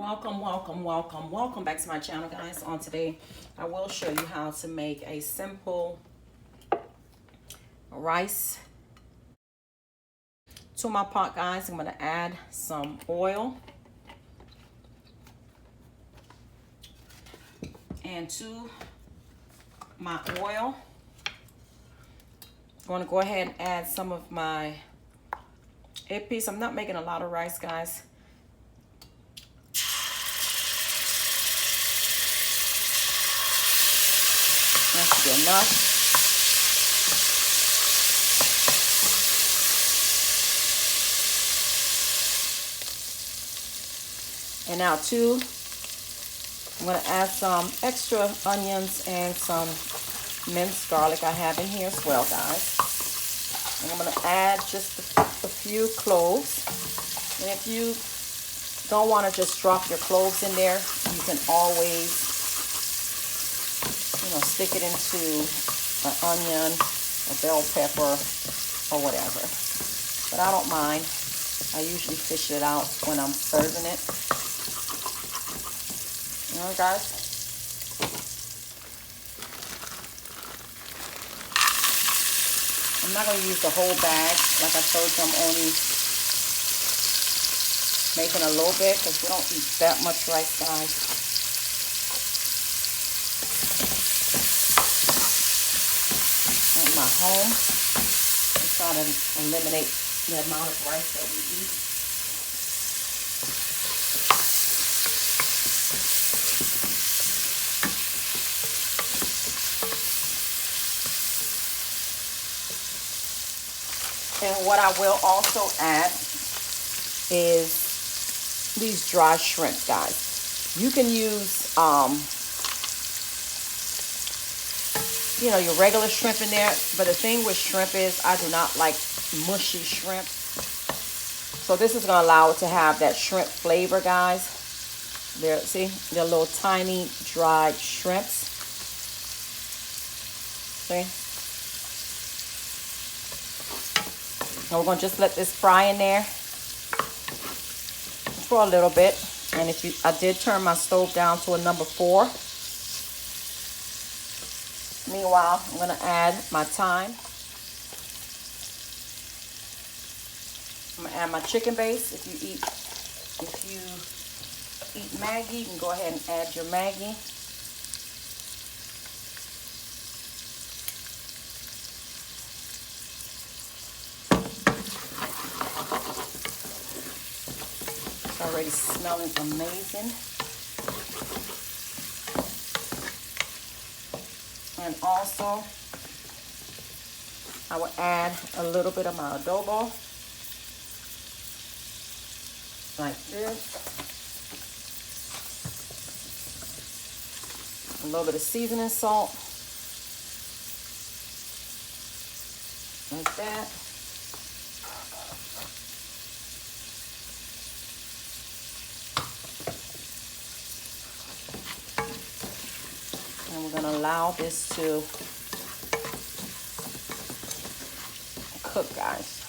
welcome back to my channel, guys. On today I will show you how to make a simple rice to my pot, guys. I'm going to add some oil, and to my oil I'm going to go ahead and add some of my epis. I'm not making a lot of rice, guys. That should be enough. And now too, I'm going to add some extra onions and some minced garlic I have in here as well, guys. And I'm going to add just a few cloves. And if you don't want to just drop your cloves in there, you can always, stick it into an onion, a bell pepper, or whatever. But I don't mind. I usually fish it out when I'm serving it. You know, guys? I'm not going to use the whole bag. Like I told you, I'm only making a little bit because we don't eat that much rice, guys. At my home, I try to eliminate the amount of rice that we eat. And what I will also add is these dry shrimp, guys. You can use, your regular shrimp in there. But the thing with shrimp is I do not like mushy shrimp. So this is going to allow it to have that shrimp flavor, guys. There, see? They're little tiny dried shrimps. See? And we're going to just let this fry in there for a little bit. And I did turn my stove down to a number 4. Meanwhile, I'm going to add my thyme. I'm going to add my chicken base. If you eat Maggi, you can go ahead and add your Maggi. Already smelling amazing. And also, I will add a little bit of my adobo, like this. A little bit of seasoning salt, like that. And we're going to allow this to cook, guys.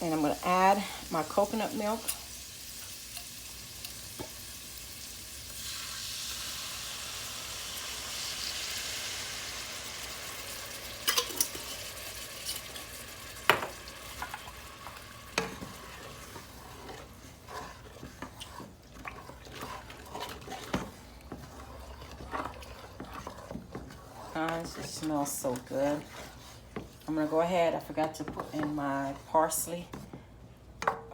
And I'm going to add my coconut milk. Guys, it smells so good. I'm gonna go ahead. I forgot to put in my parsley.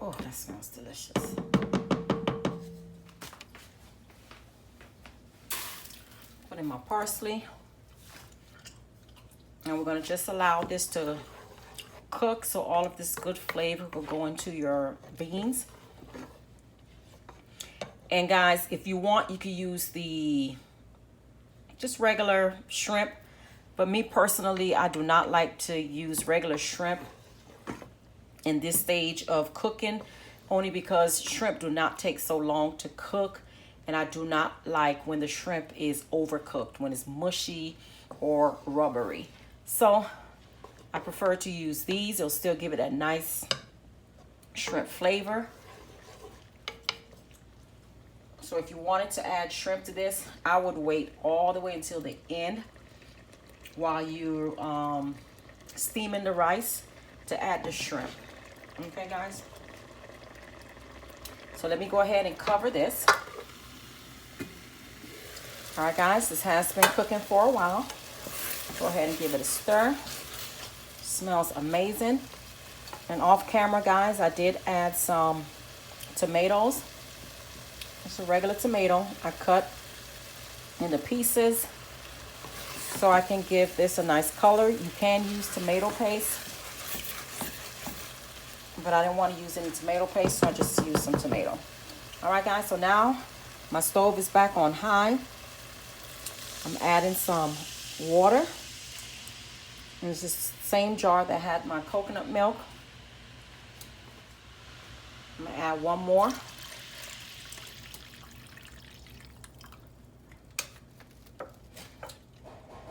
Oh, that smells delicious. Put in my parsley. And we're gonna just allow this to cook so all of this good flavor will go into your beans. And guys, if you want, you can use the just regular shrimp. But me personally, I do not like to use regular shrimp in this stage of cooking, only because shrimp do not take so long to cook. And I do not like when the shrimp is overcooked, when it's mushy or rubbery. So I prefer to use these. It'll still give it a nice shrimp flavor. So if you wanted to add shrimp to this, I would wait all the way until the end while you're steaming the rice to add the shrimp. Okay, guys? So let me go ahead and cover this. All right, guys, this has been cooking for a while. Go ahead and give it a stir. Smells amazing. And off camera, guys, I did add some tomatoes. It's a regular tomato. I cut into pieces so I can give this a nice color. You can use tomato paste, but I didn't want to use any tomato paste, so I just used some tomato. All right, guys, so now my stove is back on high. I'm adding some water. And it's just the same jar that had my coconut milk. I'm gonna add one more.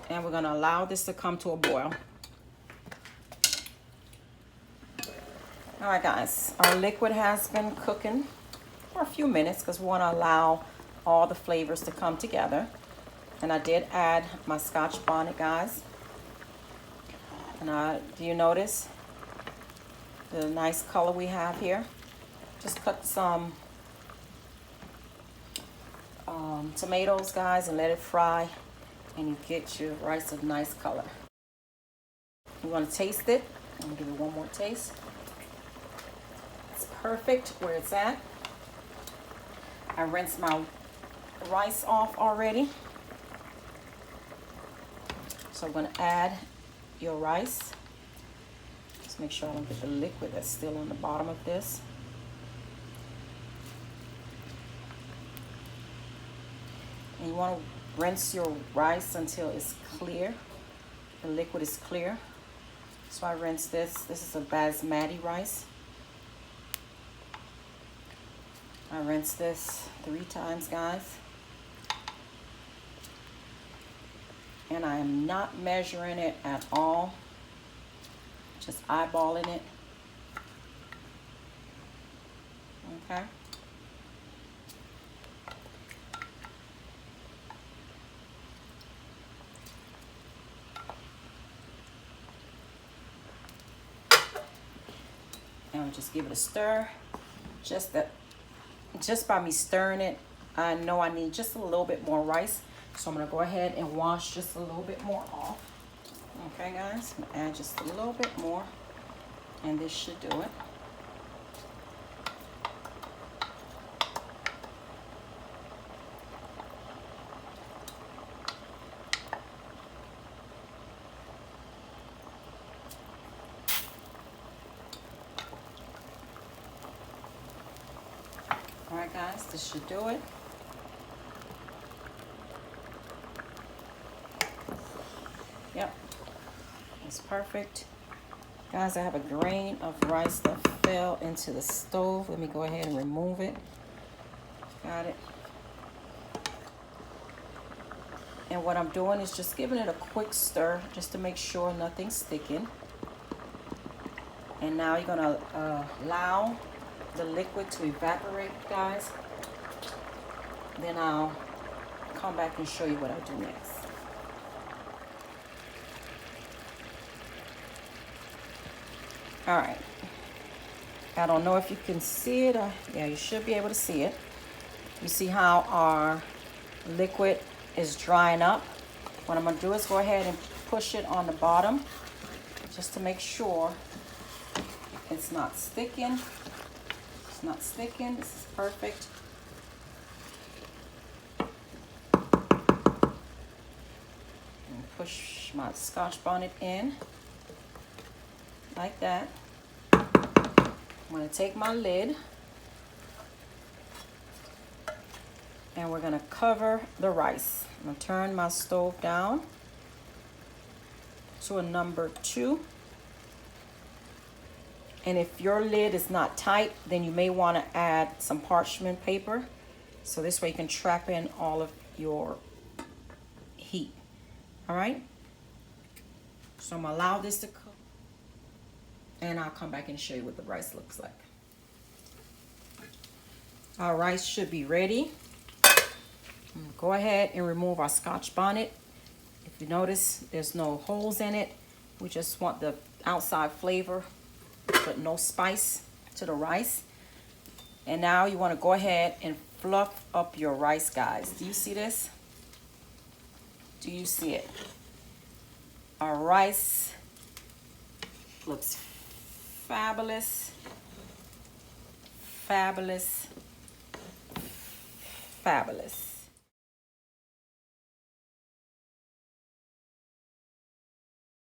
And we're gonna allow this to come to a boil. All right, guys, our liquid has been cooking for a few minutes because we wanna allow all the flavors to come together. And I did add my Scotch bonnet, guys. And do you notice the nice color we have here? Just cut some tomatoes, guys, and let it fry, and you get your rice a nice color. You want to taste it. I'm gonna give it one more taste. It's perfect where it's at. I rinsed my rice off already. So I'm gonna add your rice. Just make sure I don't get the liquid that's still on the bottom of this. And you want to rinse your rice until it's clear. The liquid is clear. So I rinse this. This is a basmati rice. I rinse this 3 times, guys. And I am not measuring it at all. Just eyeballing it. Okay. And I'll just give it a stir. Just by me stirring it, I know I need just a little bit more rice. So I'm gonna go ahead and wash just a little bit more off. Okay, guys, I'm gonna add just a little bit more, and this should do it. All right, guys, this should do it. Yep, it's perfect. Guys, I have a grain of rice that fell into the stove. Let me go ahead and remove it. Got it. And what I'm doing is just giving it a quick stir just to make sure nothing's sticking. And now you're gonna allow the liquid to evaporate, guys. Then I'll come back and show you what I do next. All right, I don't know if you can see it. Yeah, you should be able to see it. You see how our liquid is drying up? What I'm gonna do is go ahead and push it on the bottom just to make sure it's not sticking. It's not sticking. This is perfect. And push my Scotch bonnet in like that. I'm going to take my lid and we're going to cover the rice. I'm going to turn my stove down to a number 2. And if your lid is not tight, then you may want to add some parchment paper. So this way you can trap in all of your heat. All right. So I'm going to allow this to cook. And I'll come back and show you what the rice looks like. Our rice should be ready. Go ahead and remove our Scotch bonnet. If you notice, there's no holes in it. We just want the outside flavor, but no spice to the rice. And now you want to go ahead and fluff up your rice, guys. Do you see this? Do you see it? Our rice looks fabulous, fabulous, fabulous.